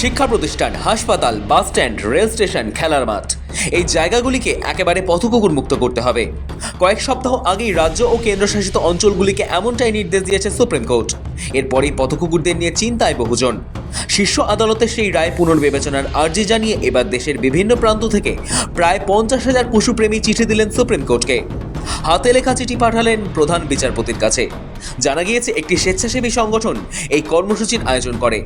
শিক্ষা প্রতিষ্ঠান, হাসপাতাল, বাস স্ট্যান্ড, রেল স্টেশন, খেলার মাঠ এই জায়গাগুলিকে একেবারে পথকুকুর মুক্ত করতে হবে। কয়েক সপ্তাহ আগেই রাজ্য ও কেন্দ্রশাসিত অঞ্চলগুলিকে এমনটাই নির্দেশ দিয়েছে সুপ্রিম কোর্ট। এরপরেই পথকুকুরদের নিয়ে চিন্তায় বহুজন। শীর্ষ আদালতের সেই রায় পুনর্বিবেচনার আর্জি জানিয়ে এবার দেশের বিভিন্ন প্রান্ত থেকে প্রায় 50,000 পশুপ্রেমী চিঠি দিলেন সুপ্রিম কোর্টকে। হাতে লেখা চিঠি পাঠালেন প্রধান বিচারপতির কাছে। জানা গিয়েছে একটি স্বেচ্ছাসেবী সংগঠন এই কর্মসূচির আয়োজন করে।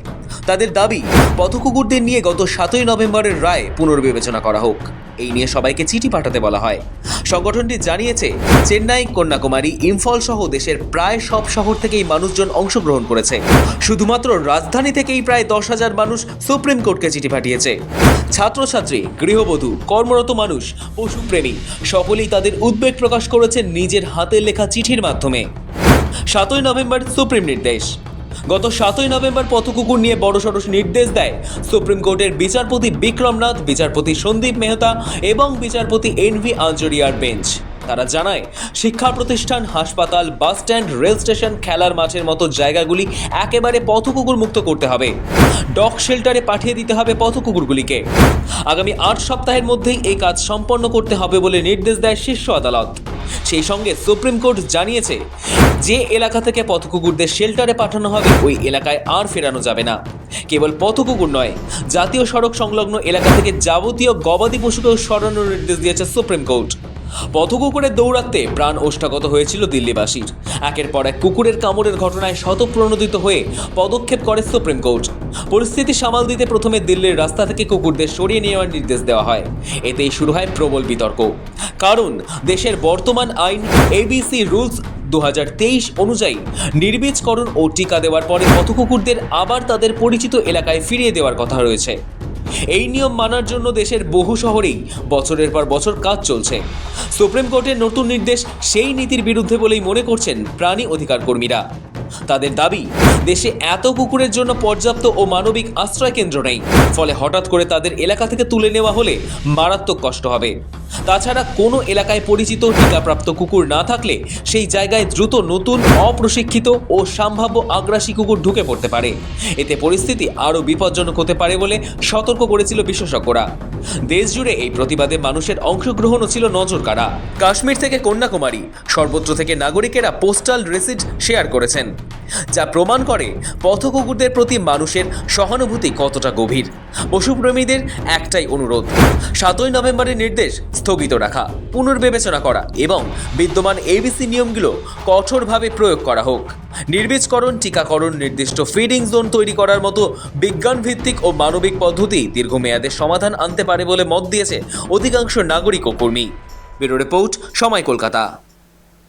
তাদের দাবি, পথকুকুরদের নিয়ে গত 7ই নভেম্বরের রায় পুনর্বিবেচনা করা হোক। এই নিয়ে সবাইকে চিঠি পাঠাতে বলা হয়। সংগঠনটি জানিয়েছে, চেন্নাই, কন্যাকুমারী, ইম্ফল সহ দেশের প্রায় সব শহর থেকেই মানুষজন অংশগ্রহণ করেছে। শুধুমাত্র রাজধানী থেকেই প্রায় 10,000 মানুষ সুপ্রিম কোর্টকে চিঠি পাঠিয়েছে। ছাত্রছাত্রী, গৃহবধূ, কর্মরত মানুষ, পশুপ্রেমী সকলেই তাদের উদ্বেগ প্রকাশ করেছেন নিজের হাতে লেখা চিঠির মাধ্যমে। 7ই নভেম্বর সুপ্রিম নির্দেশ। গত 7ই নভেম্বর পথকুকুর নিয়ে বড়সড় নির্দেশ দেয় সুপ্রিম কোর্টের বিচারপতি বিক্রমনাথ, বিচারপতি সন্দীপ মেহতা এবং বিচারপতি এনভি আঞ্জরিয়ার বেঞ্চ। তারা জানায়, শিক্ষা প্রতিষ্ঠান, হাসপাতাল, বাস স্ট্যান্ড, রেল স্টেশন, খেলার মাঠের মতো জায়গাগুলি একেবারে পথকুকুর মুক্ত করতে হবে। ডগ শেল্টারে পাঠিয়ে দিতে হবে পথকুকুরগুলিকে। আগামী 8 সপ্তাহের মধ্যেই এই কাজ সম্পন্ন করতে হবে বলে নির্দেশ দেয় শীর্ষ আদালত। সেই সঙ্গে সুপ্রিম কোর্ট জানিয়েছে, যে এলাকা থেকে পথকুকুরদের শেল্টারে পাঠানো হবে ওই এলাকায় আর ফেরানো যাবে না। কেবল পথকুকুর নয়, জাতীয় সড়ক সংলগ্ন এলাকা থেকে যাবতীয় গবাদি পশুকেও সরানোর নির্দেশ দিয়েছে সুপ্রিম কোর্ট। পথকুকুরের দৌরাত্মে প্রাণ ওষ্ঠাগত হয়েছিল দিল্লিবাসীর। একের পর এক কুকুরের কামড়ের ঘটনায় শতপ্রণোদিত হয়ে পদক্ষেপ করে সুপ্রিম কোর্ট। পরিস্থিতি সামাল দিতে প্রথমে দিল্লির রাস্তা থেকে কুকুরদের সরিয়ে নেওয়ার নির্দেশ দেওয়া হয়। এতেই শুরু হয় প্রবল বিতর্ক। কারণ দেশের বর্তমান আইন এবিসি রুলস 2023 অনুযায়ী নির্বীজকরণ ও টিকা দেওয়ার পরে পথকুকুরদের আবার তাদের পরিচিত এলাকায় ফিরিয়ে দেওয়ার কথা রয়েছে। এই নিয়ম মানার জন্য দেশের বহু শহরেই বছরের পর বছর কাজ চলছে। সুপ্রিম কোর্টের নতুন নির্দেশ সেই নীতির বিরুদ্ধে বলেই মনে করছেন প্রাণী অধিকার কর্মীরা। তাদের দাবি, দেশে এত কুকুরের জন্য পর্যাপ্ত ও মানবিক আশ্রয় কেন্দ্র নেই। ফলে হঠাৎ করে তাদের এলাকা থেকে তুলে নেওয়া হলে মারাত্মক কষ্ট হবে। তাছাড়া কোনো এলাকায় পরিচিত টিকাপ্রাপ্ত কুকুর না থাকলে সেই জায়গায় দ্রুত নতুন অপ্রশিক্ষিত ও সম্ভাব্য আগ্রাসী কুকুর ঢুকে পড়তে পারে। এতে পরিস্থিতি আরও বিপজ্জনক হতে পারে বলে সতর্ক করেছিল বিশেষজ্ঞরা। দেশ জুড়ে এই প্রতিবাদে মানুষের অংশগ্রহণও ছিল নজরকাড়া। কাশ্মীর থেকে কন্যাকুমারী সর্বত্র থেকে নাগরিকেরা পোস্টাল রিসিট শেয়ার করেছেন, যা প্রমাণ করে পথকুকুরদের প্রতি মানুষের সহানুভূতি কতটা গভীর। পশুপ্রেমীদের একটাই অনুরোধ, 7ই নভেম্বরের নির্দেশ স্থগিত রাখা, পুনর্বিবেচনা করা এবং বিদ্যমান এবিসি নিয়মগুলো কঠোরভাবে প্রয়োগ করা হোক। নির্বীজকরণ, টিকাকরণ, নির্দিষ্ট ফিডিং জোন তৈরি করার মতো বিজ্ঞানভিত্তিক ও মানবিক পদ্ধতি দীর্ঘমেয়াদে সমাধান আনতে পারে বলে মত দিয়েছে অধিকাংশ নাগরিক ও কর্মী। ব্যুরো রিপোর্ট, সময়, কলকাতা।